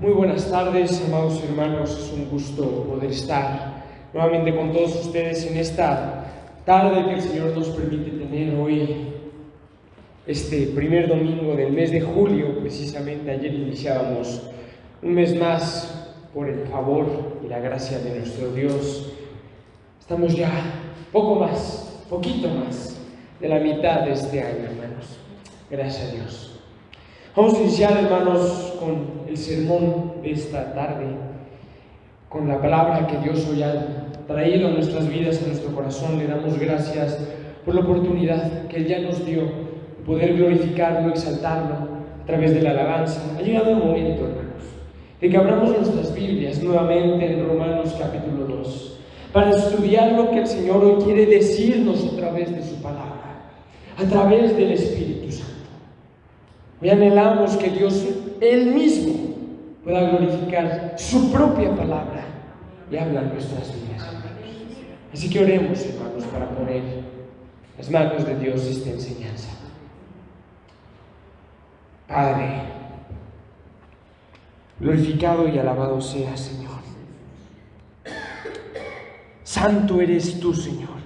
Muy buenas tardes, amados hermanos. Es un gusto poder estar nuevamente con todos ustedes en esta tarde que el Señor nos permite tener hoy, este primer domingo del mes de julio. Precisamente ayer iniciábamos un mes más por el favor y la gracia de nuestro Dios. Estamos ya poquito más de la mitad de este año, hermanos. Gracias a Dios. Vamos a iniciar, hermanos, con el sermón de esta tarde, con la palabra que Dios hoy ha traído a nuestras vidas, a nuestro corazón. Le damos gracias por la oportunidad que Él ya nos dio de poder glorificarlo, exaltarlo a través de la alabanza. Ha llegado el momento, hermanos, de que abramos nuestras Biblias nuevamente en Romanos capítulo 2, para estudiar lo que el Señor hoy quiere decirnos a través de su palabra, a través del Espíritu Santo. Hoy anhelamos que Dios, Él mismo, pueda glorificar su propia palabra y hablar nuestras vidas, hermanos. Así que oremos, hermanos, para poner en las manos de Dios esta enseñanza. Padre, glorificado y alabado seas, Señor. Santo eres tú, Señor.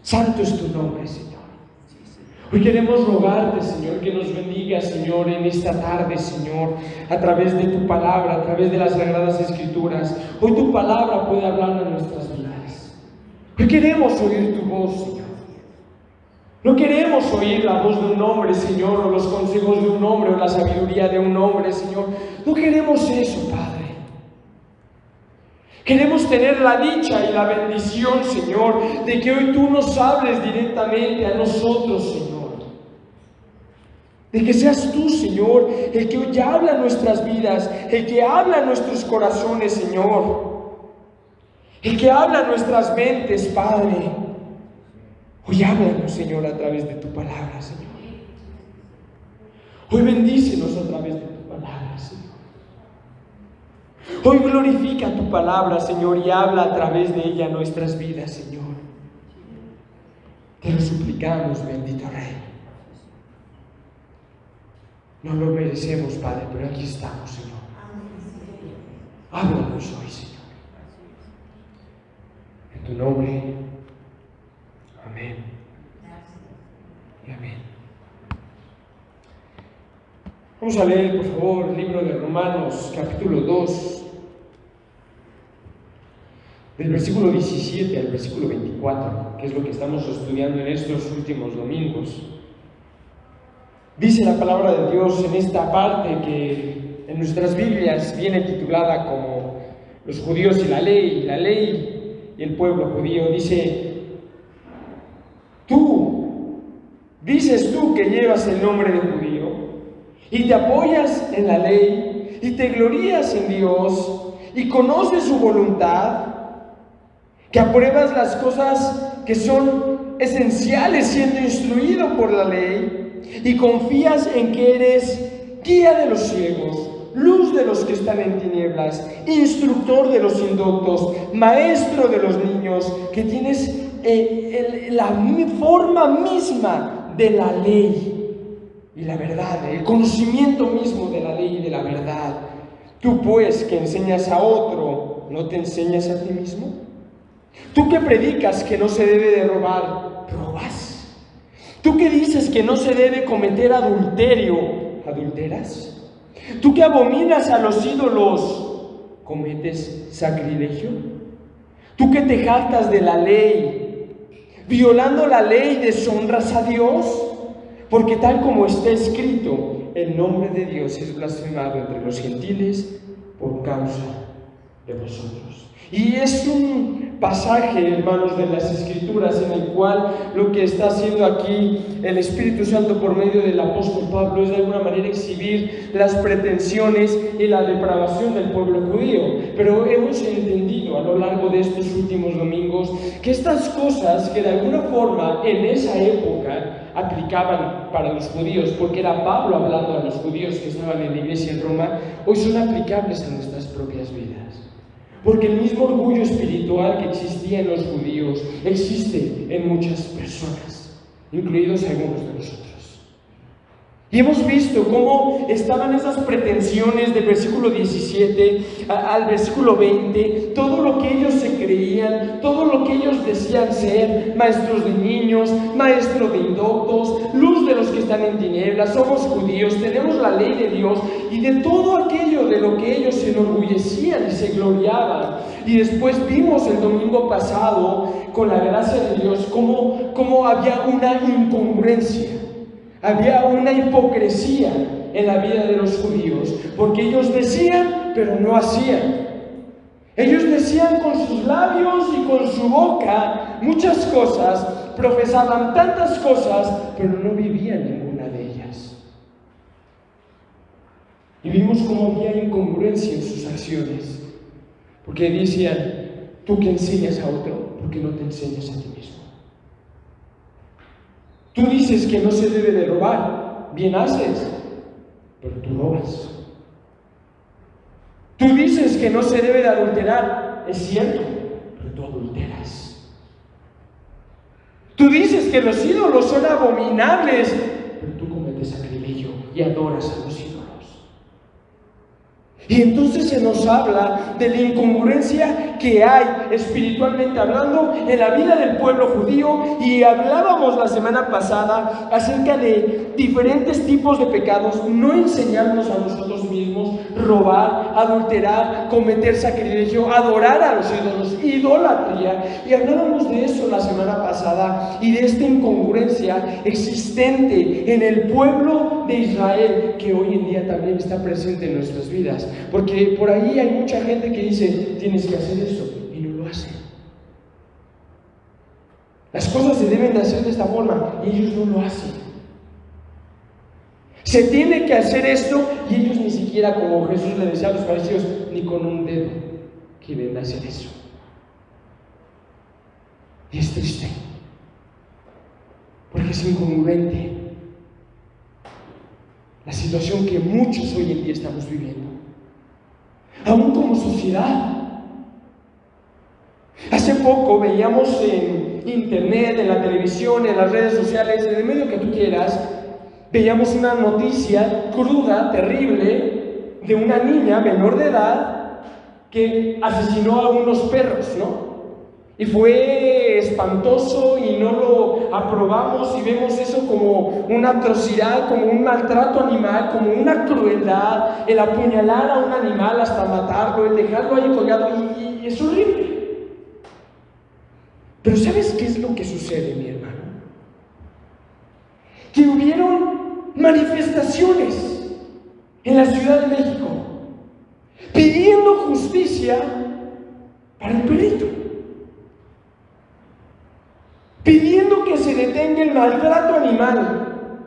Santo es tu nombre, Señor. Hoy queremos rogarte, Señor, que nos bendiga, Señor, en esta tarde, Señor, a través de tu palabra, a través de las Sagradas Escrituras. Hoy tu palabra puede hablar a nuestras vidas. Hoy queremos oír tu voz, Señor. No queremos oír la voz de un hombre, Señor, o los consejos de un hombre, o la sabiduría de un hombre, Señor. No queremos eso, Padre. Queremos tener la dicha y la bendición, Señor, de que hoy tú nos hables directamente a nosotros, Señor. De que seas tú, Señor, el que hoy habla en nuestras vidas, el que habla en nuestros corazones, Señor. El que habla en nuestras mentes, Padre. Hoy háblanos, Señor, a través de tu palabra, Señor. Hoy bendícenos a través de tu palabra, Señor. Hoy glorifica tu palabra, Señor, y habla a través de ella nuestras vidas, Señor. Te lo suplicamos, bendito Rey. No lo merecemos, Padre, pero aquí estamos, Señor. Háblanos hoy, Señor. En tu nombre, amén. Y amén. Vamos a leer, por favor, el libro de Romanos, capítulo 2, del versículo 17 al versículo 24, que es lo que estamos estudiando en estos últimos domingos. Dice la palabra de Dios en esta parte que en nuestras Biblias viene titulada como los judíos y la ley y el pueblo judío. Dices tú que llevas el nombre de judío y te apoyas en la ley y te glorías en Dios y conoces su voluntad, que apruebas las cosas que son esenciales siendo instruido por la ley y confías en que eres guía de los ciegos, luz de los que están en tinieblas, instructor de los indoctos, maestro de los niños, que tienes la forma misma de la ley y la verdad, el conocimiento mismo de la ley y de la verdad. Tú pues que enseñas a otro, ¿no te enseñas a ti mismo? Tú que predicas que no se debe de robar, ¿robas? Tú que dices que no se debe cometer adulterio, ¿adulteras? Tú que abominas a los ídolos, ¿cometes sacrilegio? Tú que te jactas de la ley, violando la ley, deshonras a Dios, porque tal como está escrito, el nombre de Dios es blasfemado entre los gentiles por causa de vosotros. Y es un pasaje, hermanos, de las Escrituras en el cual lo que está haciendo aquí el Espíritu Santo por medio del apóstol Pablo es de alguna manera exhibir las pretensiones y la depravación del pueblo judío. Pero hemos entendido a lo largo de estos últimos domingos que estas cosas que de alguna forma en esa época aplicaban para los judíos, porque era Pablo hablando a los judíos que estaban en la iglesia en Roma, hoy son aplicables a nuestras propias vidas. Porque el mismo orgullo espiritual que existía en los judíos existe en muchas personas, incluidos algunos de nosotros. Y hemos visto cómo estaban esas pretensiones del versículo 17 al versículo 20, todo lo que ellos se creían, todo lo que ellos decían ser, maestros de niños, maestros de indoctos, luz de los que están en tinieblas, somos judíos, tenemos la ley de Dios, y de todo aquello de lo que ellos se enorgullecían y se gloriaban. Y después vimos el domingo pasado, con la gracia de Dios, cómo había una incongruencia. Había una hipocresía en la vida de los judíos, porque ellos decían, pero no hacían. Ellos decían con sus labios y con su boca muchas cosas, profesaban tantas cosas, pero no vivían ninguna de ellas. Y vimos cómo había incongruencia en sus acciones, porque decían, tú que enseñas a otro, ¿por qué no te enseñas a ti mismo? Tú dices que no se debe de robar, bien haces, pero tú robas. Tú dices que no se debe de adulterar, es cierto, pero tú adulteras. Tú dices que los ídolos son abominables, pero tú cometes sacrilegio y adoras a los ídolos. Y entonces se nos habla de la incongruencia que hay espiritualmente hablando en la vida del pueblo judío, y hablábamos la semana pasada acerca de diferentes tipos de pecados, no enseñarnos a nosotros mismos, robar, adulterar, cometer sacrilegio, adorar a los ídolos, idolatría, y hablábamos de eso la semana pasada y de esta incongruencia existente en el pueblo de Israel que hoy en día también está presente en nuestras vidas. Porque por ahí hay mucha gente que dice, tienes que hacer esto, y no lo hacen. Las cosas se deben de hacer de esta forma, y ellos no lo hacen. Se tiene que hacer esto, y ellos ni siquiera, como Jesús le decía a los fariseos, ni con un dedo quieren hacer eso. Y es triste, porque es incongruente la situación que muchos hoy en día estamos viviendo. Aún como sociedad. Hace poco veíamos en internet, en la televisión, en las redes sociales, en el medio que tú quieras, veíamos una noticia cruda, terrible, de una niña menor de edad que asesinó a unos perros, ¿no? Y fue espantoso y no lo aprobamos, y vemos eso como una atrocidad, como un maltrato animal, como una crueldad, el apuñalar a un animal hasta matarlo, el dejarlo ahí colgado, y es horrible. Pero ¿sabes qué es lo que sucede, mi hermano? Que hubieron manifestaciones en la Ciudad de México pidiendo justicia para el perrito, pidiendo que se detenga el maltrato animal,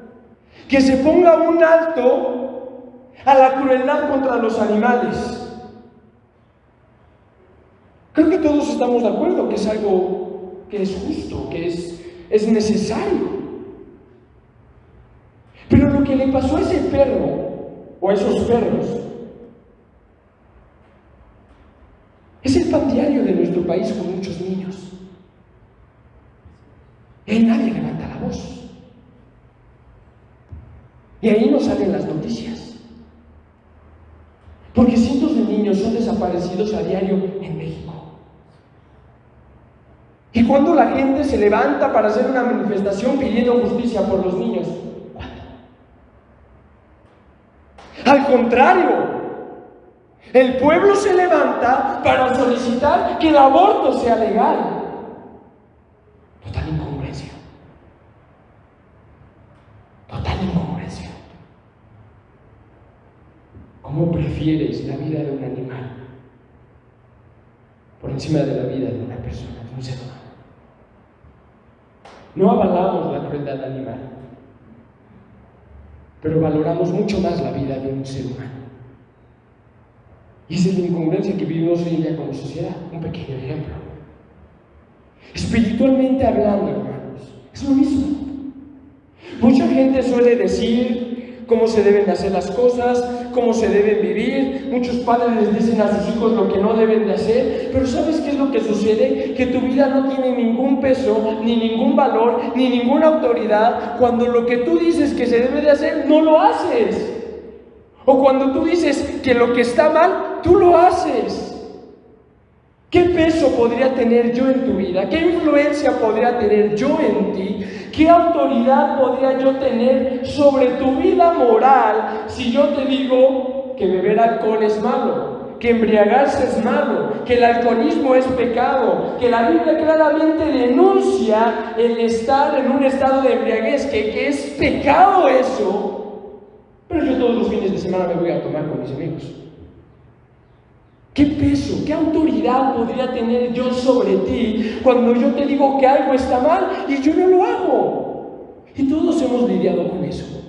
que se ponga un alto a la crueldad contra los animales. Creo que todos estamos de acuerdo que es algo que es justo, que es necesario. Pero lo que le pasó a ese perro, o a esos perros, es el pan diario de nuestro país con muchos niños. Y ahí nadie levanta la voz. Y ahí no salen las noticias. Porque cientos de niños son desaparecidos a diario en México. Y cuando la gente se levanta para hacer una manifestación pidiendo justicia por los niños, ¿cuándo? Al contrario, el pueblo se levanta para solicitar que el aborto sea legal. Total incongruencia. Total incongruencia. ¿Cómo prefieres la vida de un animal por encima de la vida de una persona, de un ser humano? No avalamos la crueldad animal, pero valoramos mucho más la vida de un ser humano. Y esa es la incongruencia que vivimos hoy en día como sociedad. Un pequeño ejemplo. Espiritualmente hablando, hermanos, es lo mismo. Mucha gente suele decir cómo se deben hacer las cosas, cómo se deben vivir. Muchos padres les dicen a sus hijos lo que no deben de hacer, pero ¿sabes qué es lo que sucede? Que tu vida no tiene ningún peso, ni ningún valor, ni ninguna autoridad cuando lo que tú dices que se debe de hacer, no lo haces. O cuando tú dices que lo que está mal, tú lo haces. ¿Qué peso podría tener yo en tu vida? ¿Qué influencia podría tener yo en ti? ¿Qué autoridad podría yo tener sobre tu vida moral si yo te digo que beber alcohol es malo, que embriagarse es malo, que el alcoholismo es pecado, que la Biblia claramente denuncia el estar en un estado de embriaguez, que es pecado eso? Pero yo todos los fines de semana me voy a tomar con mis amigos. ¿Qué peso, qué autoridad podría tener yo sobre ti cuando yo te digo que algo está mal y yo no lo hago? Y todos hemos lidiado con eso.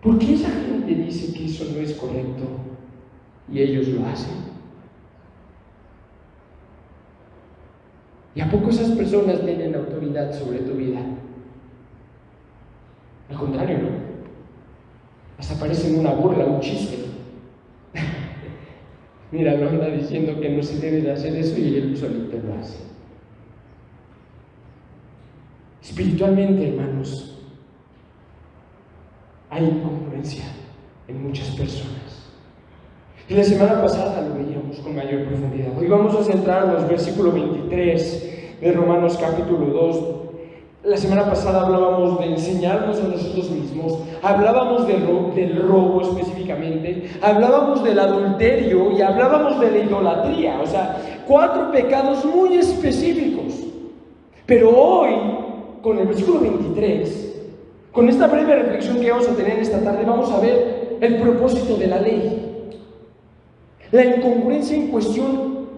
¿Por qué esa gente dice que eso no es correcto y ellos lo hacen? ¿Y a poco esas personas tienen autoridad sobre tu vida? Al contrario, ¿no? Hasta parecen una burla, un chiste. Mira, lo anda diciendo que no se debe de hacer eso y él solito lo hace. Espiritualmente, hermanos, hay incongruencia en muchas personas. Y la semana pasada lo veíamos con mayor profundidad. Hoy vamos a centrarnos en el versículo 23 de Romanos capítulo 2. La semana pasada hablábamos de enseñarnos a nosotros mismos, hablábamos del robo específicamente, hablábamos del adulterio y hablábamos de la idolatría, o sea, 4 pecados muy específicos. Pero hoy, con el versículo 23, con esta breve reflexión que vamos a tener esta tarde, vamos a ver el propósito de la ley, la incongruencia en cuestión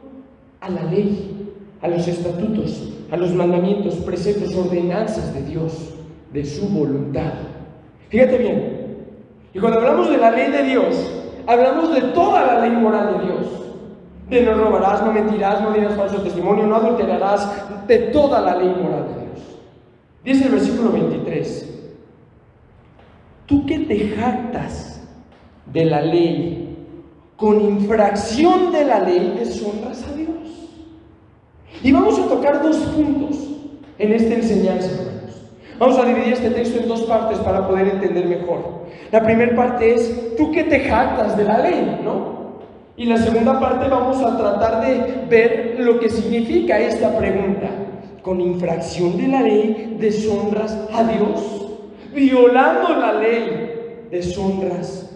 a la ley, a los estatutos, a los mandamientos, preceptos, ordenanzas de Dios, de su voluntad. Fíjate bien, y cuando hablamos de la ley de Dios, hablamos de toda la ley moral de Dios, de no robarás, no mentirás, no dirás falso testimonio, no adulterarás, de toda la ley moral de Dios. Dice el versículo 23, tú que te jactas de la ley, con infracción de la ley, deshonras a Dios. Y vamos a tocar 2 puntos en esta enseñanza, hermanos. Vamos a dividir este texto en 2 partes para poder entender mejor. La primera parte es, tú que te jactas de la ley, ¿no? Y la segunda parte vamos a tratar de ver lo que significa esta pregunta. Con infracción de la ley, deshonras a Dios. Violando la ley, deshonras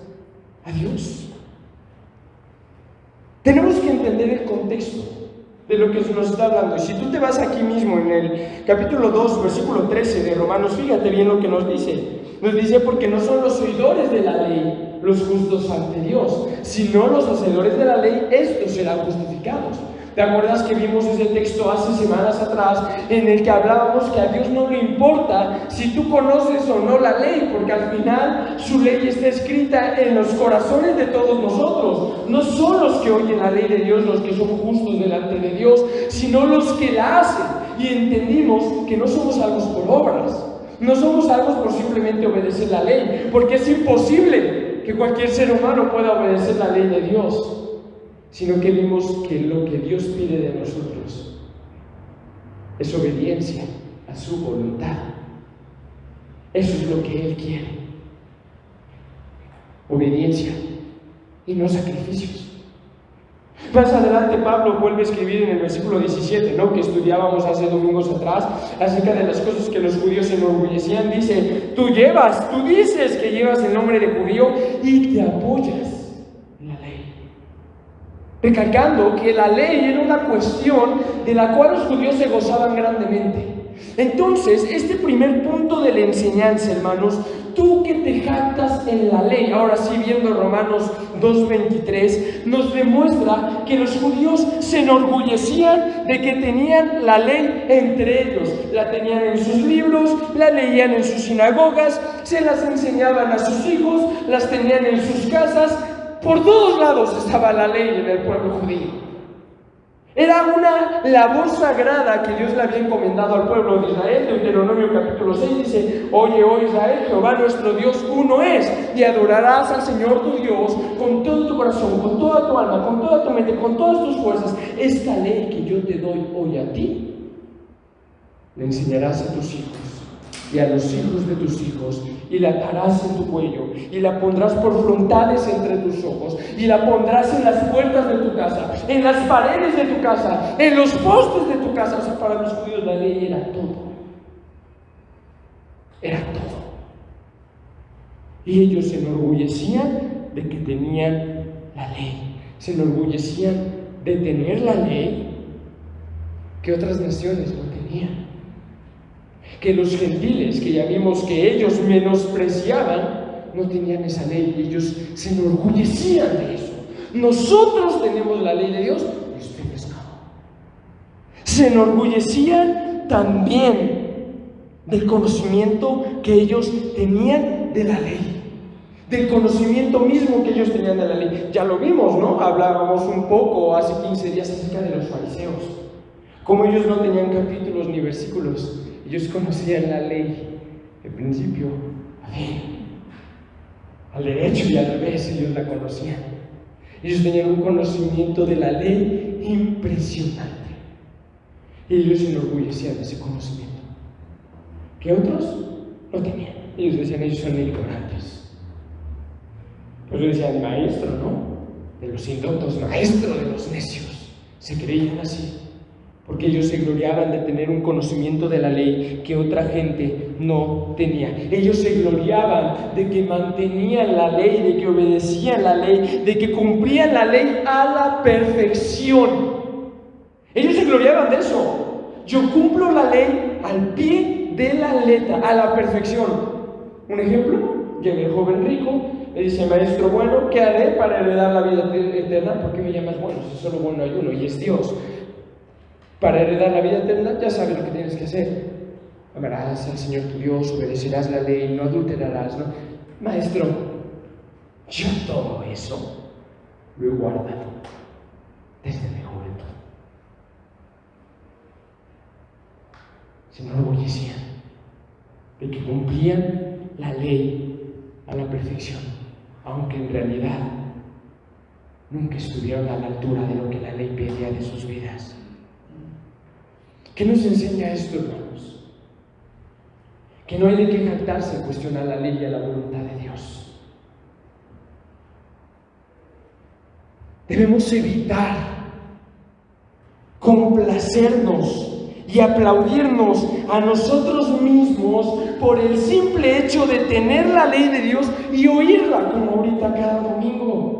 a Dios. Tenemos que entender el contexto de lo que nos está hablando. Y si tú te vas aquí mismo en el capítulo 2, versículo 13 de Romanos, fíjate bien lo que nos dice. Nos dice, porque no son los oidores de la ley los justos ante Dios, sino los hacedores de la ley, estos serán justificados. ¿Te acuerdas que vimos ese texto hace semanas atrás en el que hablábamos que a Dios no le importa si tú conoces o no la ley, porque al final su ley está escrita en los corazones de todos nosotros? No son los que oyen la ley de Dios los que son justos delante de Dios, sino los que la hacen. Y entendimos que no somos salvos por obras, no somos salvos por simplemente obedecer la ley, porque es imposible que cualquier ser humano pueda obedecer la ley de Dios, sino que vimos que lo que Dios pide de nosotros es obediencia a su voluntad. Eso es lo que Él quiere. Obediencia y no sacrificios. Más adelante Pablo vuelve a escribir en el versículo 17, ¿no?, que estudiábamos hace domingos atrás, acerca de las cosas que los judíos se enorgullecían. Dice, tú dices que llevas el nombre de judío y te apoyas en la ley. Recalcando que la ley era una cuestión de la cual los judíos se gozaban grandemente. Entonces, este primer punto de la enseñanza, hermanos, tú que te jactas en la ley, ahora sí viendo Romanos 2:23, nos demuestra que los judíos se enorgullecían de que tenían la ley entre ellos. La tenían en sus libros, la leían en sus sinagogas, se las enseñaban a sus hijos, las tenían en sus casas. Por todos lados estaba la ley en el pueblo judío. Era una labor sagrada que Dios le había encomendado al pueblo de Israel. Deuteronomio capítulo 6 dice: oye, oh Israel, Jehová nuestro Dios uno es, y adorarás al Señor tu Dios con todo tu corazón, con toda tu alma, con toda tu mente, con todas tus fuerzas. Esta ley que yo te doy hoy a ti, le enseñarás a tus hijos y a los hijos de tus hijos, y la atarás en tu cuello, y la pondrás por frontales entre tus ojos, y la pondrás en las puertas de tu casa, en las paredes de tu casa, en los postes de tu casa. O sea, para los judíos la ley era todo. Era todo. Y ellos se enorgullecían de que tenían la ley. Se enorgullecían de tener la ley que otras naciones no tenían. Que los gentiles, que ya vimos que ellos menospreciaban, no tenían esa ley, y ellos se enorgullecían de eso. Nosotros tenemos la ley de Dios y ustedes no. Se enorgullecían también del conocimiento que ellos tenían de la ley, del conocimiento mismo que ellos tenían de la ley. Ya lo vimos, ¿no? Hablábamos un poco hace 15 días acerca de los fariseos, como ellos no tenían capítulos ni versículos. Ellos conocían la ley de principio a fin, al derecho y al revés. Ellos la conocían. Ellos tenían un conocimiento de la ley impresionante, y ellos se enorgullecían de ese conocimiento que otros no tenían. Ellos decían: ellos son ignorantes. Pues decían: maestro, ¿no? De los indoctos, maestro de los necios. Se creían así, porque ellos se gloriaban de tener un conocimiento de la ley que otra gente no tenía. Ellos se gloriaban de que mantenían la ley, de que obedecían la ley, de que cumplían la ley a la perfección. Ellos se gloriaban de eso. Yo cumplo la ley al pie de la letra, a la perfección. Un ejemplo: llega el joven rico, le dice: maestro bueno, ¿qué haré para heredar la vida eterna? ¿Por qué me llamas bueno? Si solo bueno hay uno, y es Dios. Para heredar la vida eterna, ya sabes lo que tienes que hacer. Amarás al Señor tu Dios, obedecerás la ley, no adulterarás, ¿no? Maestro, yo todo eso lo he guardado desde mi juventud. Se enorgullecían de que cumplían la ley a la perfección, aunque en realidad nunca estuvieron a la altura de lo que la ley pedía de sus vidas. ¿Qué nos enseña esto, hermanos? Que no hay de qué jactarse en cuestionar la ley y a la voluntad de Dios. Debemos evitar complacernos y aplaudirnos a nosotros mismos por el simple hecho de tener la ley de Dios y oírla, como ahorita cada domingo.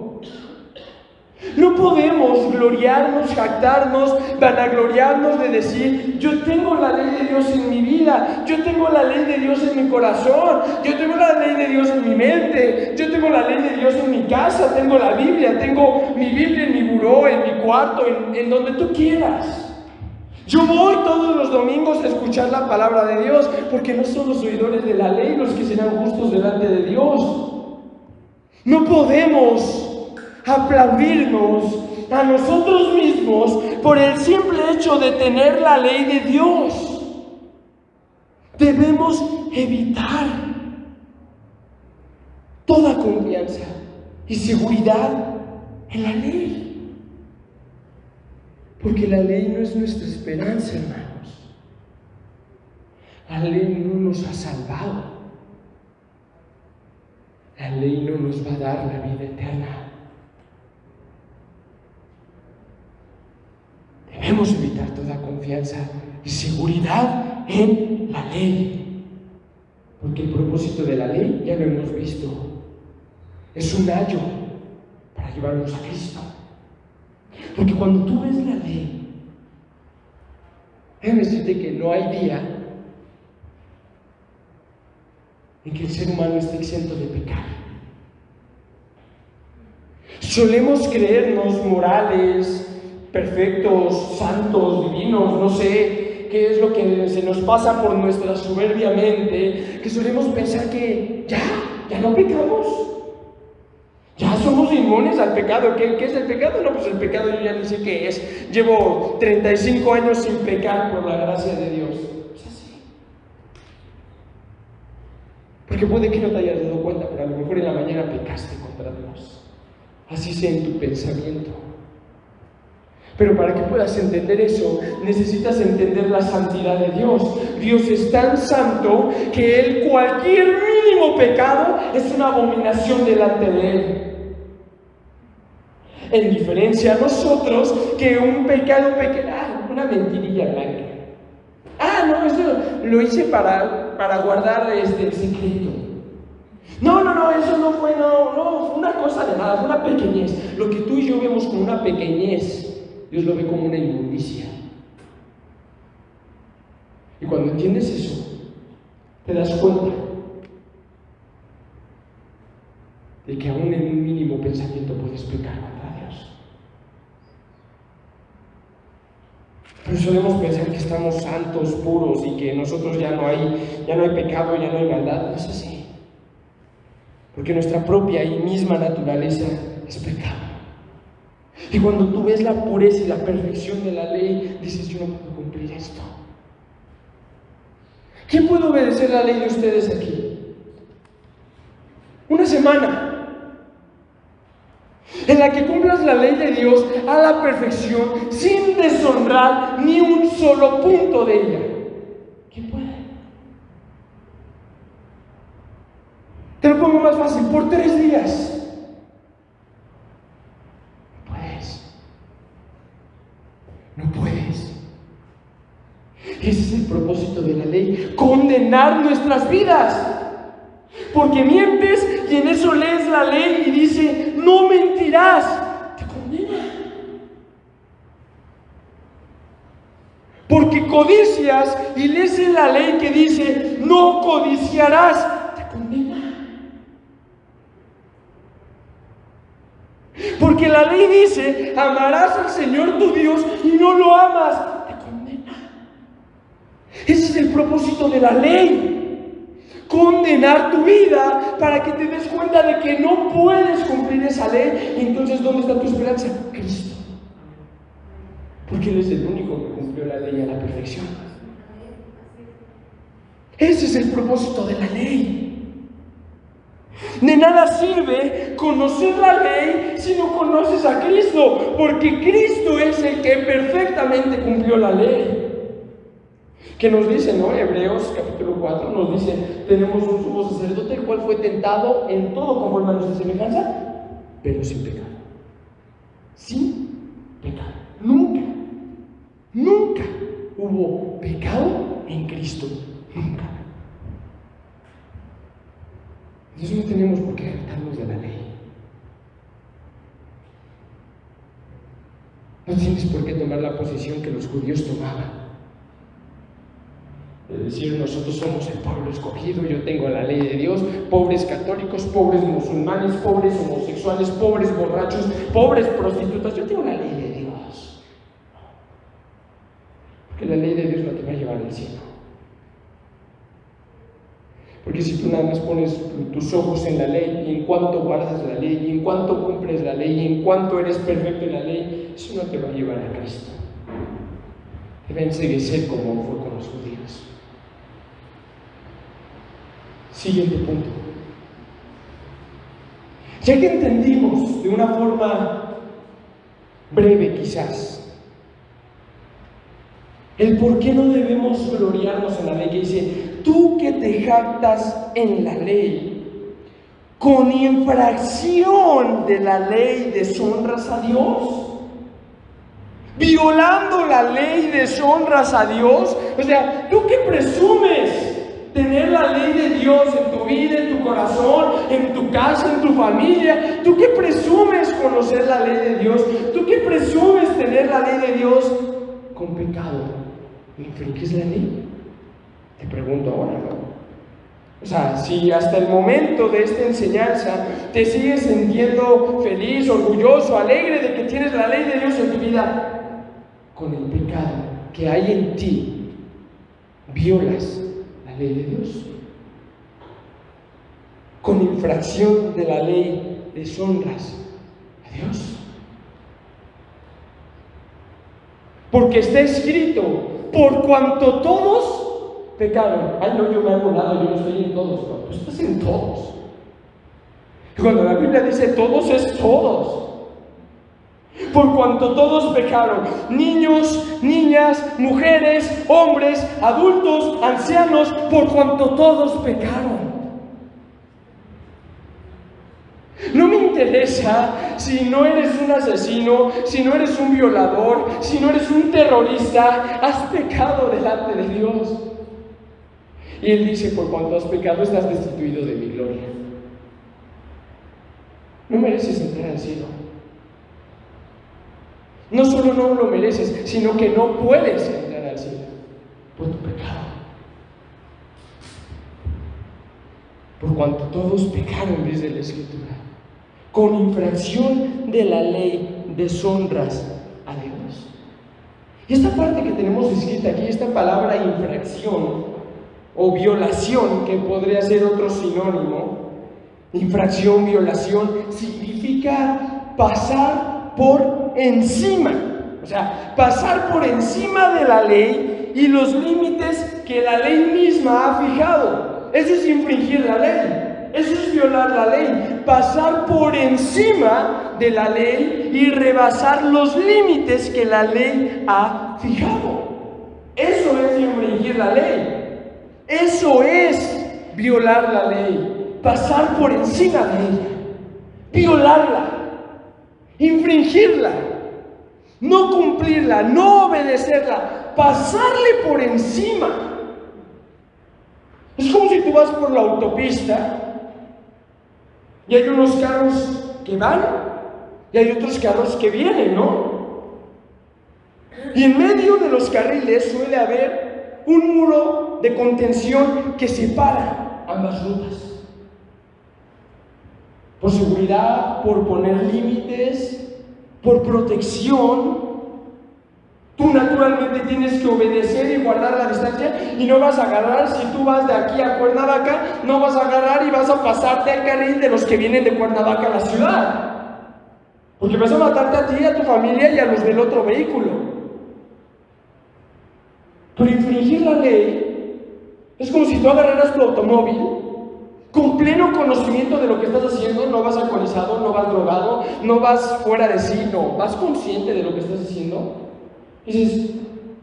No podemos gloriarnos, jactarnos, vanagloriarnos de decir: yo tengo la ley de Dios en mi vida, yo tengo la ley de Dios en mi corazón, yo tengo la ley de Dios en mi mente, yo tengo la ley de Dios en mi casa, tengo la Biblia, tengo mi Biblia en mi buró, en mi cuarto, en donde tú quieras. Yo voy todos los domingos a escuchar la palabra de Dios, porque no son los oidores de la ley los que serán justos delante de Dios. No podemos aplaudirnos a nosotros mismos por el simple hecho de tener la ley de Dios. Debemos evitar toda confianza y seguridad en la ley, porque la ley no es nuestra esperanza, hermanos. La ley no nos ha salvado. La ley no nos va a dar la vida eterna. Debemos evitar toda confianza y seguridad en la ley, porque el propósito de la ley, ya lo hemos visto, es un ayo para llevarnos a Cristo. Porque cuando tú ves la ley, déjame decirte que no hay día en que el ser humano esté exento de pecar. Solemos creernos morales, perfectos, santos, divinos, no sé qué es lo que se nos pasa por nuestra soberbia mente, que solemos pensar que ya no pecamos, Ya somos inmunes al pecado. ¿Qué es el pecado? No, pues el pecado yo ya ni sé qué es. Llevo 35 años sin pecar por la gracia de Dios. Es así. Porque puede que no te hayas dado cuenta, pero a lo mejor en la mañana pecaste contra Dios. Así sea en tu pensamiento. Pero para que puedas entender eso, necesitas entender la santidad de Dios. Dios es tan santo que Él, cualquier mínimo pecado, es una abominación delante de Él. En diferencia a nosotros, que un pecado pequeño, una mentirilla blanca. No, eso lo hice para guardar el secreto. No, eso no fue una cosa de nada, fue una pequeñez. Lo que tú y yo vemos como una pequeñez, Dios lo ve como una inmundicia. Y cuando entiendes eso, te das cuenta de que aún en un mínimo pensamiento puedes pecar contra Dios. Pero solemos pensar que estamos santos, puros, y que nosotros ya no hay pecado, ya no hay maldad. No es así. Porque nuestra propia y misma naturaleza es pecado. Y cuando tú ves la pureza y la perfección de la ley, dices, yo no puedo cumplir esto. ¿Quién puede obedecer la ley de ustedes aquí? Una semana en la que cumplas la ley de Dios a la perfección, sin deshonrar ni un solo punto de ella. ¿Quién puede? Te lo pongo más fácil, por 3 días. No puedes. Ese es el propósito de la ley, condenar nuestras vidas. Porque mientes y en eso lees la ley y dice, no mentirás. Te condena. Porque codicias y lees en la ley que dice, no codiciarás. Te condena. Porque la ley dice, amarás al Señor tu Dios y no lo amas. Te condena. Ese es el propósito de la ley. Condenar tu vida para que te des cuenta de que no puedes cumplir esa ley. Y entonces, ¿dónde está tu esperanza? Cristo. Porque Él es el único que cumplió la ley a la perfección. Ese es el propósito de la ley. De nada sirve conocer la ley si no conoces a Cristo, porque Cristo es el que perfectamente cumplió la ley. Que nos dice, ¿no? Hebreos capítulo 4 nos dice, tenemos un sumo sacerdote el cual fue tentado en todo conforme a nuestra semejanza, pero sin pecado. Sin pecado. Nunca hubo pecado en Cristo. Nunca. Entonces no tenemos por qué jactarnos de la ley. No tienes por qué tomar la posición que los judíos tomaban. De decir, nosotros somos el pueblo escogido, yo tengo la ley de Dios, pobres católicos, pobres musulmanes, pobres homosexuales, pobres borrachos, pobres prostitutas, yo tengo la ley de Dios. Porque la ley de Dios no te va a llevar al cielo. Porque si tú nada más pones tus ojos en la ley, y en cuanto guardas la ley, y en cuanto cumples la ley, y en cuanto eres perfecto en la ley, eso no te va a llevar a Cristo. Debe enseguecer como fue con los judíos. Siguiente punto. Ya que entendimos de una forma breve quizás el por qué no debemos gloriarnos en la ley, que dice, tú que te jactas en la ley, con infracción de la ley deshonras a Dios. Violando la ley deshonras a Dios. O sea, tú que presumes tener la ley de Dios en tu vida, en tu corazón, en tu casa, en tu familia. Tú que presumes conocer la ley de Dios. Tú que presumes tener la ley de Dios con pecado. ¿Infringes la ley? Te pregunto ahora, ¿no? O sea, si hasta el momento de esta enseñanza te sigues sintiendo feliz, orgulloso, alegre de que tienes la ley de Dios en tu vida, con el pecado que hay en ti, violas la ley de Dios. con infracción de la ley deshonras a Dios. Porque está escrito, por cuanto todos pecaron. Ay, no, yo me hago lado, yo no estoy en todos. No, tú estás en todos. Y cuando la Biblia dice todos, es todos. Por cuanto todos pecaron, niños, niñas, mujeres, hombres, adultos, ancianos, por cuanto todos pecaron. No me interesa si no eres un asesino, si no eres un violador, si no eres un terrorista, has pecado delante de Dios. Y Él dice, por cuanto has pecado, estás destituido de mi gloria. No mereces entrar al cielo. No solo no lo mereces, sino que no puedes entrar al cielo por tu pecado. Por cuanto todos pecaron, dice la Escritura, con infracción de la ley deshonras a Dios. Y esta parte que tenemos escrita aquí, esta palabra infracción o violación, que podría ser otro sinónimo, infracción, violación, significa pasar por encima, o sea, pasar por encima de la ley y los límites que la ley misma ha fijado. Eso es infringir la ley, eso es violar la ley, pasar por encima de la ley y rebasar los límites que la ley ha fijado. Eso es infringir la ley, eso es violar la ley, pasar por encima de ella, violarla, infringirla, no cumplirla, no obedecerla, pasarle por encima. Es como si tú vas por la autopista y hay unos carros que van y hay otros carros que vienen, ¿no? Y en medio de los carriles suele haber un muro de contención que separa ambas rutas. Por seguridad, por poner límites, por protección. Tú naturalmente tienes que obedecer y guardar la distancia y no vas a agarrar, si tú vas de aquí a Cuernavaca, no vas a agarrar y vas a pasarte al carril de los que vienen de Cuernavaca a la ciudad. Porque vas a matarte a ti, a tu familia y a los del otro vehículo. Pero infringir la ley es como si tú agarraras tu automóvil con pleno conocimiento de lo que estás haciendo, no vas alcoholizado, no vas drogado, no vas fuera de sí, no, vas consciente de lo que estás haciendo. Y dices,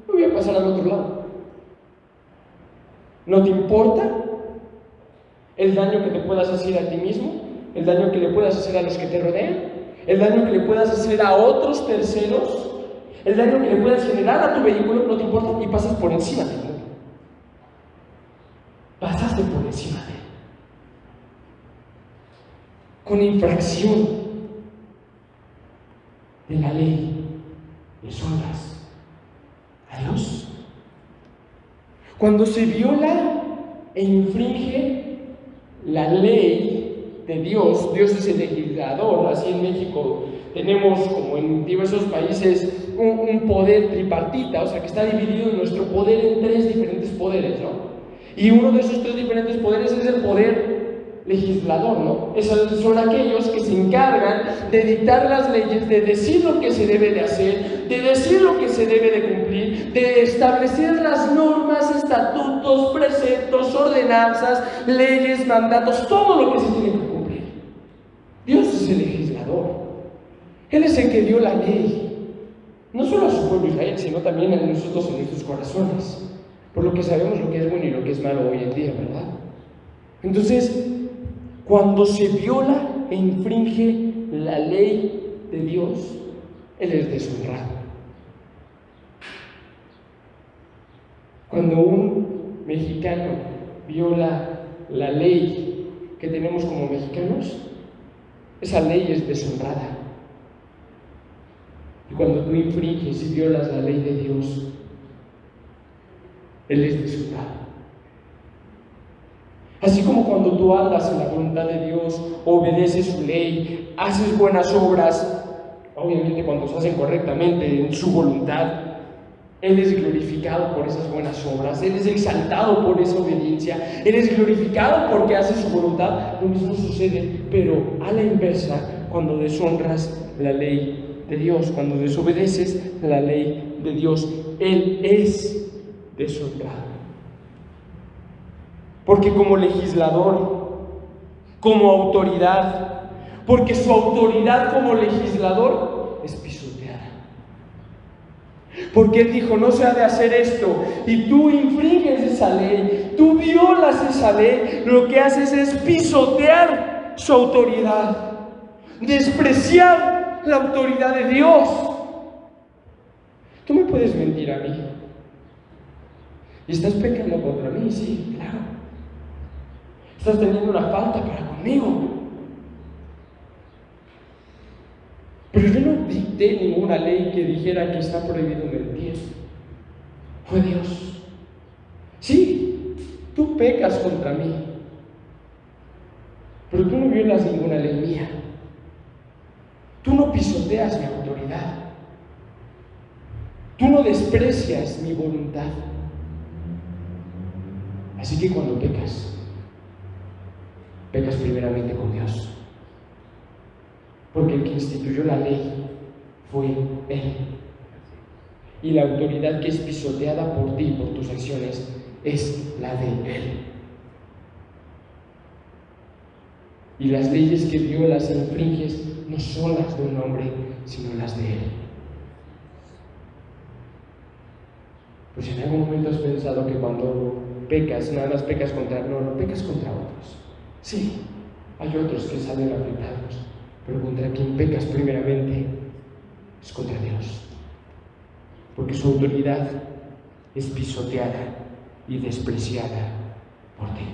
me voy a pasar al otro lado. ¿No te importa el daño que te puedas hacer a ti mismo? ¿El daño que le puedas hacer a los que te rodean? ¿El daño que le puedas hacer a otros terceros? ¿El daño que le puedas generar a tu vehículo? ¿No te importa? Y pasas por encima de él. Pasaste por encima de él. Con infracción de la ley, deshonras a Dios. Cuando se viola e infringe la ley de Dios, Dios es el legislador. Así en México tenemos, como en diversos países, un poder tripartita, o sea que está dividido nuestro poder en tres diferentes poderes, ¿no? Y uno de esos tres diferentes poderes es el poder legislador, ¿no? Esos son aquellos que se encargan de dictar las leyes, de decir lo que se debe de hacer, de decir lo que se debe de cumplir, de establecer las normas, estatutos, preceptos, ordenanzas, leyes, mandatos, todo lo que se tiene que cumplir. Dios es el legislador. Él es el que dio la ley, no solo a su pueblo Israel, sino también a nosotros en nuestros corazones, por lo que sabemos lo que es bueno y lo que es malo hoy en día, ¿verdad? Entonces, cuando se viola e infringe la ley de Dios, Él es deshonrado. Cuando un mexicano viola la ley que tenemos como mexicanos, esa ley es deshonrada. Y cuando tú infringes y violas la ley de Dios, Él es deshonrado. Así como cuando tú andas en la voluntad de Dios, obedeces su ley, haces buenas obras, obviamente cuando se hacen correctamente en su voluntad, Él es glorificado por esas buenas obras, Él es exaltado por esa obediencia, Él es glorificado porque hace su voluntad. Lo mismo sucede, pero a la inversa, cuando deshonras la ley de Dios, cuando desobedeces la ley de Dios, Él es deshonrado. Porque como legislador, como autoridad, porque su autoridad como legislador es pisoteada. Porque Él dijo, no se ha de hacer esto, y tú infringes esa ley, tú violas esa ley, lo que haces es pisotear su autoridad, despreciar la autoridad de Dios. Tú me puedes mentir a mí, y estás pecando contra mí, sí, claro. Estás teniendo una falta para conmigo. Pero yo no dicté ninguna ley que dijera que está prohibido mentir. Fue Dios. Sí, tú pecas contra mí, pero tú no violas ninguna ley mía. Tú no pisoteas mi autoridad. Tú no desprecias mi voluntad. Así que cuando pecas, pecas primeramente con Dios. Porque el que instituyó la ley fue Él. Y la autoridad que es pisoteada por ti, por tus acciones, es la de Él. Y las leyes que violas e infringes no son las de un hombre, sino las de Él. Pues en algún momento has pensado que cuando pecas, nada más pecas contra... No pecas contra otros. Sí, hay otros que salen afectados, pero contra quien pecas primeramente es contra Dios. Porque su autoridad es pisoteada y despreciada por ti.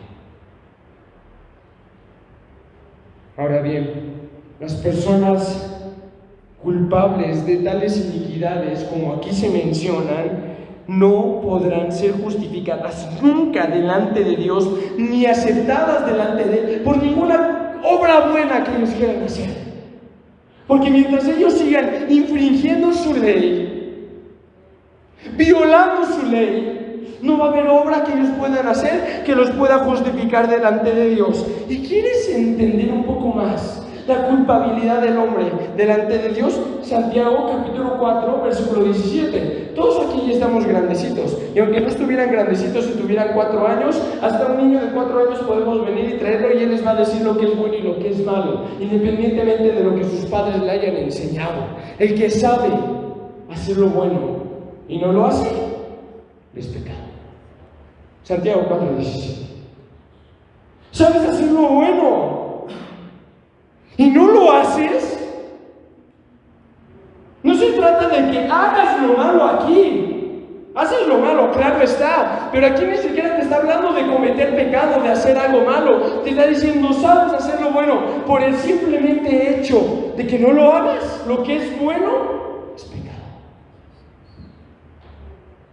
Ahora bien, las personas culpables de tales iniquidades, como aquí se mencionan, no podrán ser justificadas nunca delante de Dios, ni aceptadas delante de Él, por ninguna obra buena que ellos quieran hacer. Porque mientras ellos sigan infringiendo su ley, violando su ley, no va a haber obra que ellos puedan hacer que los pueda justificar delante de Dios. ¿Y quieres entender un poco más la culpabilidad del hombre delante de Dios? Santiago capítulo 4, versículo 17. Todos aquí ya estamos grandecitos, y aunque no estuvieran grandecitos y tuvieran 4 años, hasta un niño de 4 años podemos venir y traerlo y él les va a decir lo que es bueno y lo que es malo, independientemente de lo que sus padres le hayan enseñado. El que sabe hacer lo bueno y no lo hace, es pecado. Santiago 4, 17. ¿Sabes hacer lo bueno y no lo haces? No se trata de que hagas lo malo aquí. Haces lo malo, claro está, pero aquí ni siquiera te está hablando de cometer pecado, de hacer algo malo. Te está diciendo, sabes hacer lo bueno, por el simplemente hecho de que no lo hagas. Lo que es bueno es pecado.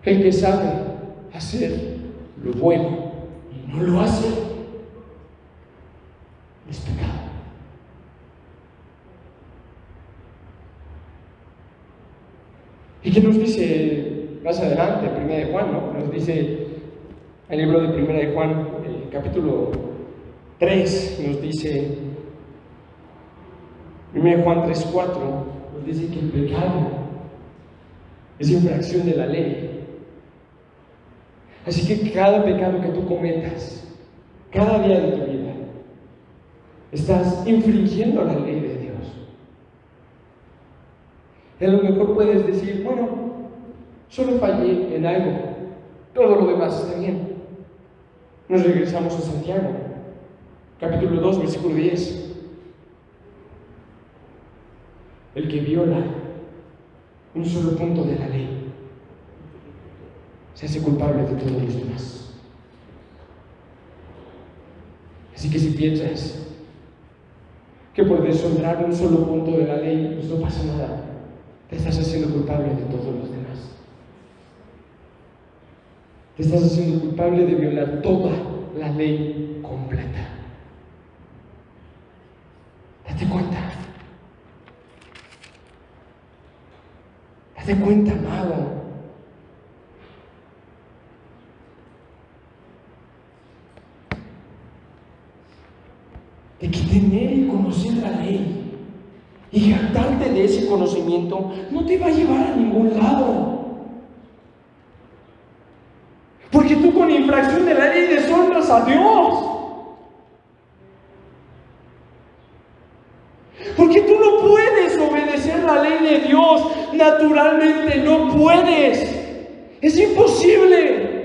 El que sabe hacer lo bueno y no lo hace es pecado. ¿Y qué nos dice más adelante, Primera de Juan, ¿no? Nos dice el libro de Primera de Juan, el capítulo 3, nos dice, Primera de Juan 3, 4, nos dice que el pecado es infracción de la ley. Así que cada pecado que tú cometas, cada día de tu vida, estás infringiendo la ley de Dios. Y a lo mejor puedes decir, bueno, solo fallé en algo, todo lo demás está bien. Nos regresamos a Santiago, capítulo 2, versículo 10. El que viola un solo punto de la ley se hace culpable de todos los demás. Así que si piensas que por deshonrar un solo punto de la ley, pues no pasa nada, te estás haciendo culpable de todos los demás. Te estás haciendo culpable de violar toda la ley completa. Date cuenta. Date cuenta, amado. y jactarte de ese conocimiento no te va a llevar a ningún lado. Porque tú con infracción de la ley deshonras a Dios. Porque tú no puedes obedecer la ley de Dios naturalmente, no puedes. Es imposible.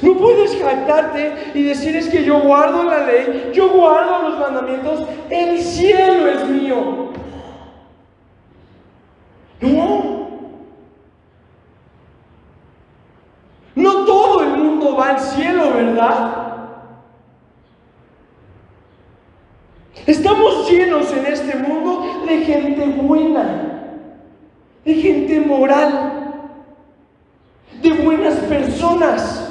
No puedes jactarte y decir: es que yo guardo la ley, yo guardo los mandamientos, el cielo es mío. No todo el mundo va al cielo, ¿verdad? Estamos llenos en este mundo de gente buena, de gente moral, de buenas personas.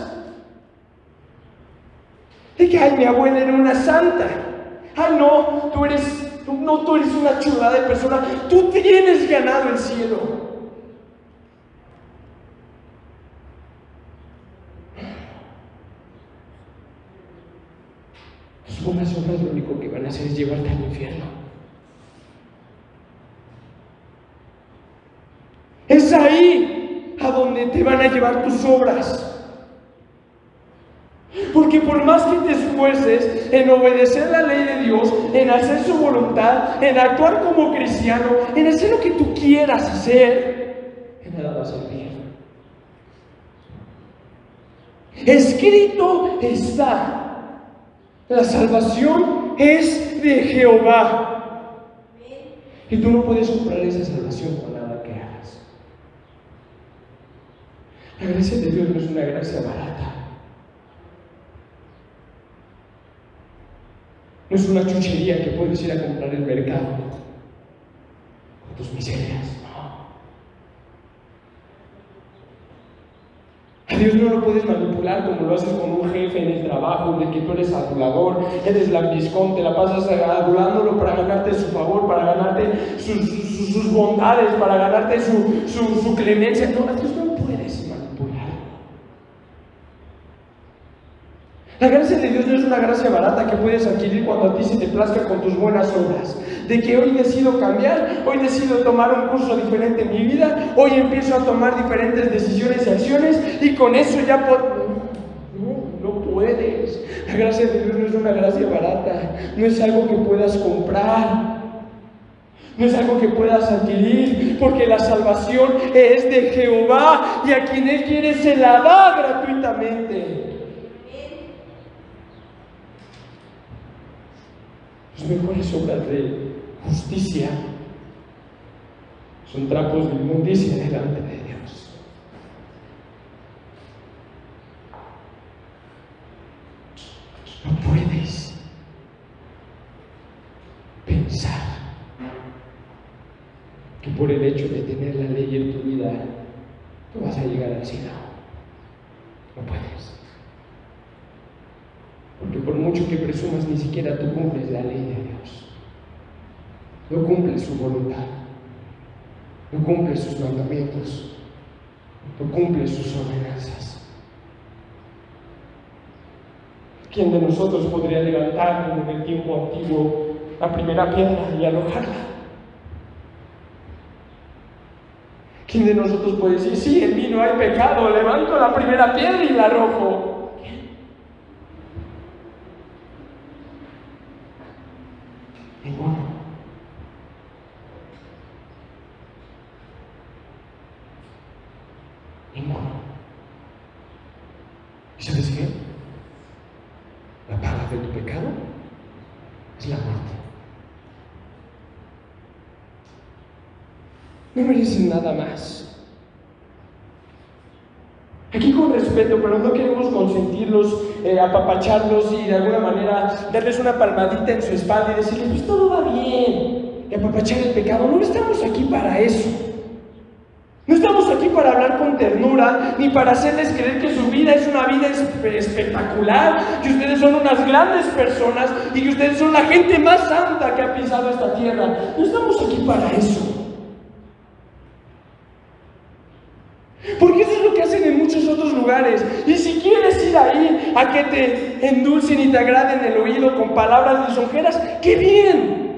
De que: ay, mi abuela era una santa. Ay, no, tú eres una chulada de persona. Tú tienes ganado el cielo. Tus buenas obras lo único que van a hacer es llevarte al infierno. Es ahí a donde te van a llevar tus obras. Porque por más que te esfuerces en obedecer la ley de Dios, en hacer su voluntad, en actuar como cristiano, en hacer lo que tú quieras hacer, de nada va a servir. Escrito está: la salvación es de Jehová. Y tú no puedes comprar esa salvación con nada que hagas. La gracia de Dios no es una gracia barata. No es una chuchería que puedes ir a comprar en el mercado con tus miserias. No. A Dios no lo puedes manipular como lo haces con un jefe en el trabajo, de que tú eres adulador, eres lambiscón, te la pasas adulándolo para ganarte su favor, para ganarte sus bondades, para ganarte su clemencia. No, a Dios no puedes manipular. La gracia de Dios no es una gracia barata que puedes adquirir cuando a ti se te plazca con tus buenas obras. De que hoy decido cambiar, hoy decido tomar un curso diferente en mi vida, hoy empiezo a tomar diferentes decisiones y acciones y con eso ya puedo... No puedes. La gracia de Dios no es una gracia barata, no es algo que puedas comprar, no es algo que puedas adquirir, porque la salvación es de Jehová y a quien Él quiere se la da gratuitamente. Las mejores obras de justicia son trapos de inmundicia delante de Dios. No puedes pensar que por el hecho de tener la ley en tu vida tú vas a llegar al cielo. No puedes. Porque por mucho que presumas, ni siquiera tú cumples la ley de Dios. No cumples su voluntad. No cumples sus mandamientos. No cumples sus ordenanzas. ¿Quién de nosotros podría levantar, como en el tiempo antiguo, la primera piedra y arrojarla? ¿Quién de nosotros puede decir: sí, en mí no hay pecado, levanto la primera piedra y la arrojo? Ninguno. Ninguno. ¿Y sabes qué? La paga de tu pecado es la muerte. No merecen nada más. Aquí con respeto, pero no queremos consentirlos, apapacharlos y de alguna manera darles una palmadita en su espalda y decirles: pues todo va bien, y apapachar el pecado. No estamos aquí para eso. No estamos aquí para hablar con ternura, ni para hacerles creer que su vida es una vida espectacular, que ustedes son unas grandes personas y que ustedes son la gente más santa que ha pisado esta tierra. No estamos aquí para eso. Porque eso es lo que hacen en muchos otros lugares. Y si quieres ir ahí a que te endulcen y te agraden el oído con palabras lisonjeras, ¡qué bien!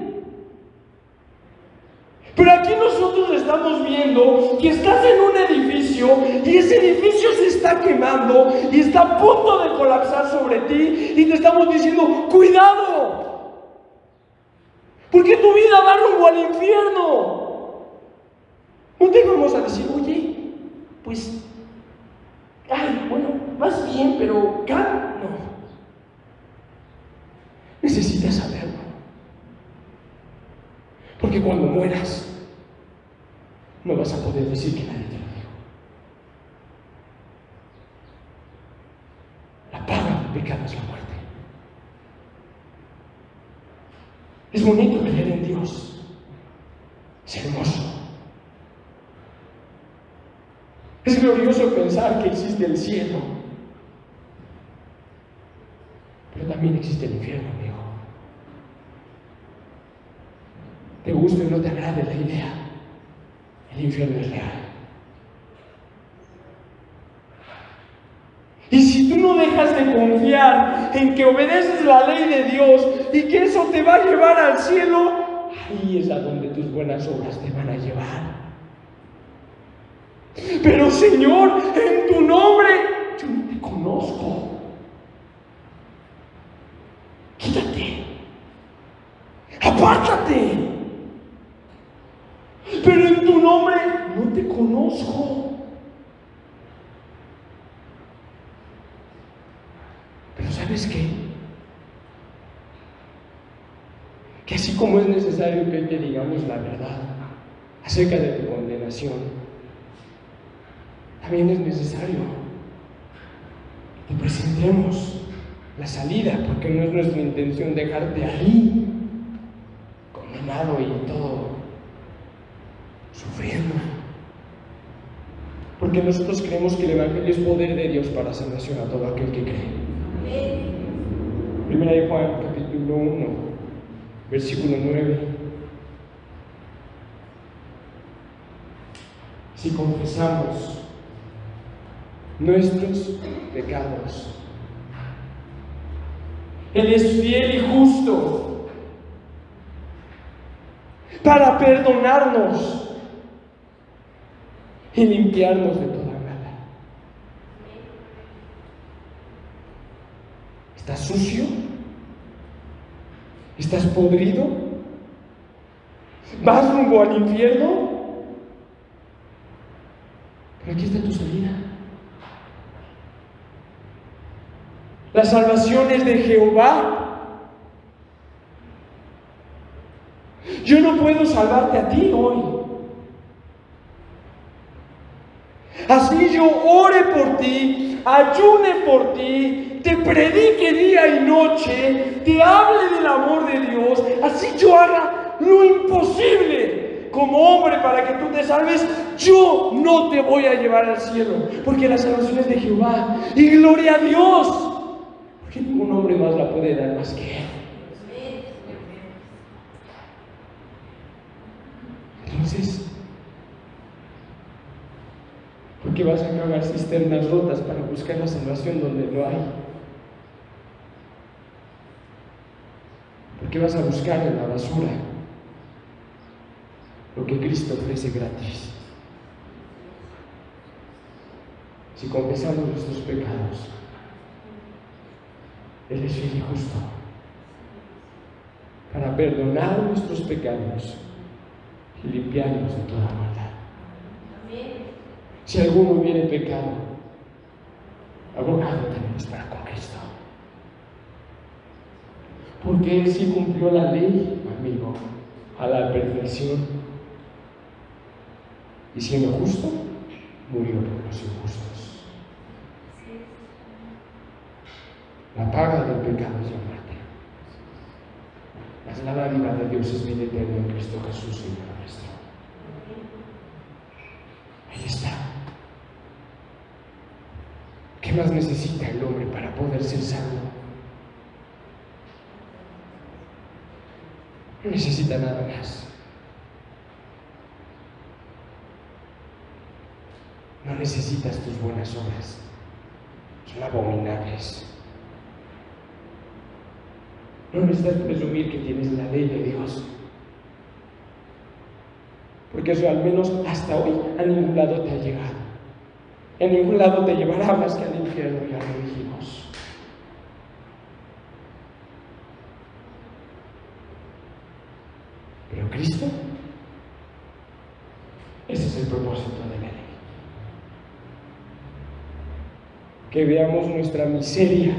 Pero aquí nosotros estamos viendo que estás en un edificio y ese edificio se está quemando y está a punto de colapsar sobre ti y te estamos diciendo, ¡cuidado! Porque tu vida va rumbo al infierno. No te vamos a decir, oye, pues, bueno, vas bien, pero no. Necesitas saberlo. Porque cuando mueras, no vas a poder decir que nadie te lo dijo. La paga del pecado es la muerte. Es bonito creer en Dios. Es hermoso. Es glorioso pensar que existe el cielo. Pero también existe el infierno, amigo. Te guste o no te agrade la idea, el infierno es real. Y si tú no dejas de confiar en que obedeces la ley de Dios y que eso te va a llevar al cielo, ahí es a donde tus buenas obras te van a llevar. Pero Señor, en tu nombre, yo no te conozco. Quítate. Apártate. Pero en tu nombre no te conozco. Pero ¿sabes qué? Que así como es necesario que te digamos la verdad acerca de tu condenación, también es necesario que presentemos la salida, porque no es nuestra intención dejarte ahí, condenado y todo, sufriendo. Porque nosotros creemos que el Evangelio es poder de Dios para salvación a todo aquel que cree. Primera de Juan, capítulo 1, versículo 9. Si confesamos nuestros pecados, Él es fiel y justo para perdonarnos y limpiarnos de toda maldad. ¿Estás sucio? ¿Estás podrido? ¿Vas rumbo al infierno? Pero aquí está tu salida. La salvación es de Jehová. Yo no puedo salvarte a ti hoy. Así yo ore por ti, ayune por ti, te predique día y noche, te hable del amor de Dios, así yo haga lo imposible como hombre para que tú te salves, yo no te voy a llevar al cielo, porque la salvación es de Jehová. Y gloria a Dios, porque ningún hombre más la puede dar más que Él. Entonces, ¿por qué vas a cavar cisternas rotas para buscar la salvación donde no hay? ¿Por qué vas a buscar en la basura lo que Cristo ofrece gratis? Si confesamos nuestros pecados, Él es fiel y justo para perdonar nuestros pecados y limpiarnos de toda maldad. Si alguno hubiere pecado, abogado tenemos para con Cristo. Porque Él sí cumplió la ley, amigo, a la perfección. Y siendo justo, murió por los injustos. La paga del pecado es la muerte. Mas la dádiva de Dios es vida eterna en Cristo Jesús, Señor nuestro. Ahí está. ¿Qué más necesita el hombre para poder ser salvo? No necesita nada más. No necesitas tus buenas obras. Son abominables. No necesitas presumir que tienes la ley de Dios. porque eso al menos hasta hoy a ningún lado te ha llegado. A ningún lado te llevará más que al infierno, ya lo dijimos. Pero Cristo, ese es el propósito de la ley. Que veamos nuestra miseria,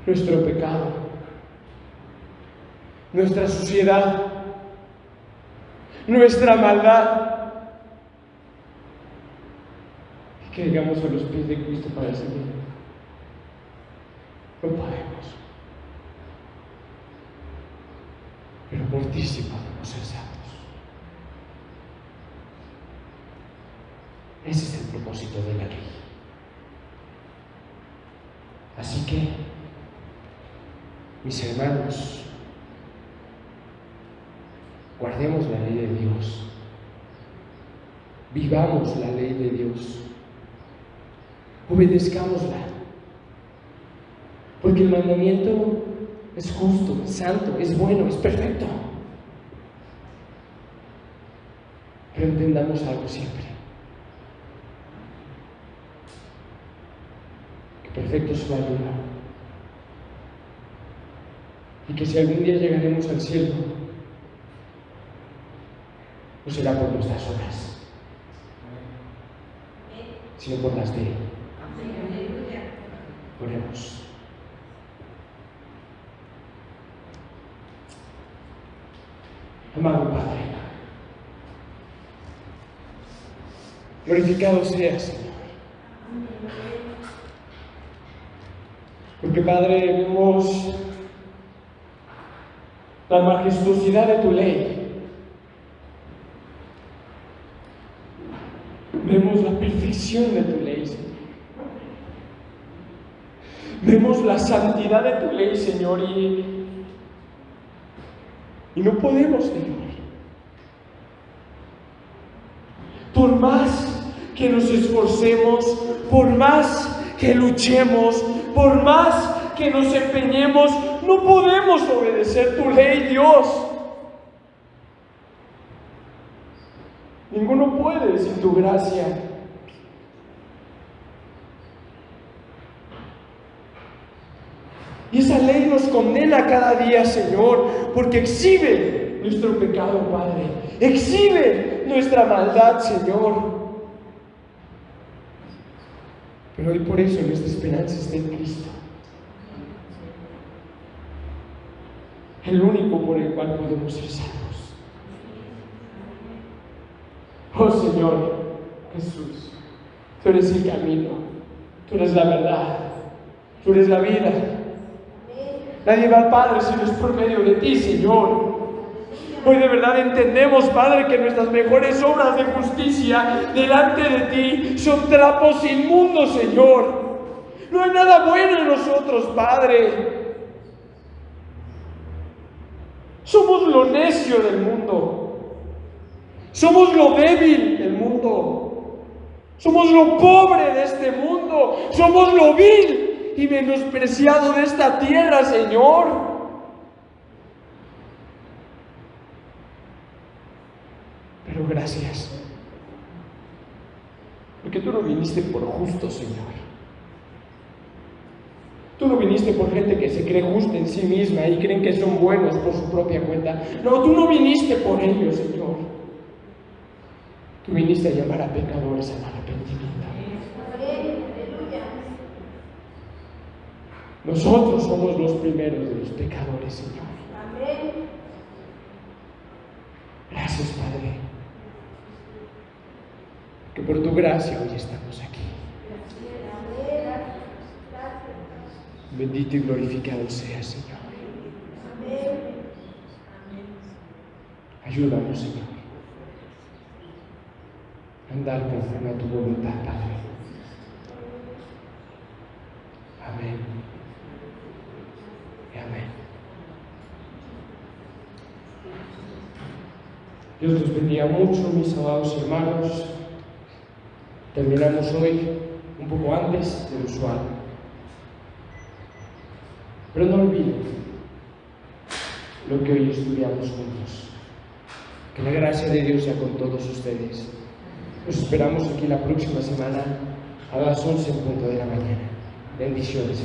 nuestro pecado, nuestra suciedad, nuestra maldad, y que llegamos a los pies de Cristo para decir: no podemos, pero por ti sí podemos ser santos. Ese es el propósito de la ley. Así que, mis hermanos, guardemos la ley de Dios, vivamos la ley de Dios, obedezcámosla, porque el mandamiento es justo, es santo, es bueno, es perfecto. Pero entendamos algo siempre: que perfecto es su ayuda, y que si algún día llegaremos al cielo, no será por nuestras obras, sino por las de Él. Oremos. Amado Padre, glorificado sea, Señor. Porque, Padre, vemos la majestuosidad de tu ley, vemos la perfección de tu ley, Señor. Vemos la santidad de tu ley, Señor, y no podemos, Señor. Por más que nos esforcemos, por más que luchemos, por más que nos empeñemos, no podemos obedecer tu ley, Dios. Ninguno puede sin tu gracia. Y esa ley nos condena cada día, Señor, porque exhibe nuestro pecado, Padre. Exhibe nuestra maldad, Señor. Pero hoy por eso nuestra esperanza está en Cristo, el único por el cual podemos ser salvos. Oh Señor Jesús, tú eres el camino, tú eres la verdad, tú eres la vida. Nadie va al Padre si no es por medio de ti, Señor. Hoy de verdad entendemos, Padre, que nuestras mejores obras de justicia delante de ti son trapos inmundos, Señor. No hay nada bueno en nosotros, Padre. Somos lo necio del mundo. Somos lo débil del mundo. Somos lo pobre de este mundo. Somos lo vil y menospreciado de esta tierra, Señor. Pero gracias, porque tú no viniste por justos, Señor. Tú no viniste por gente que se cree justa en sí misma y creen que son buenos por su propia cuenta. No, tú no viniste por ellos, Señor. Tú viniste a llamar a pecadores al arrepentimiento. Nosotros somos los primeros de los pecadores, Señor. Gracias, Padre, que por tu gracia hoy estamos aquí. Bendito y glorificado sea, Señor. Ayúdanos, Señor, a andar conforme a tu voluntad, Padre. Amén. Y amén. Dios los bendiga mucho, mis amados hermanos. Terminamos hoy un poco antes de lo usual. Pero no olviden lo que hoy estudiamos juntos, Que la gracia de Dios sea con todos ustedes. Los esperamos aquí la próxima semana a las 11 en punto de la mañana. Bendiciones.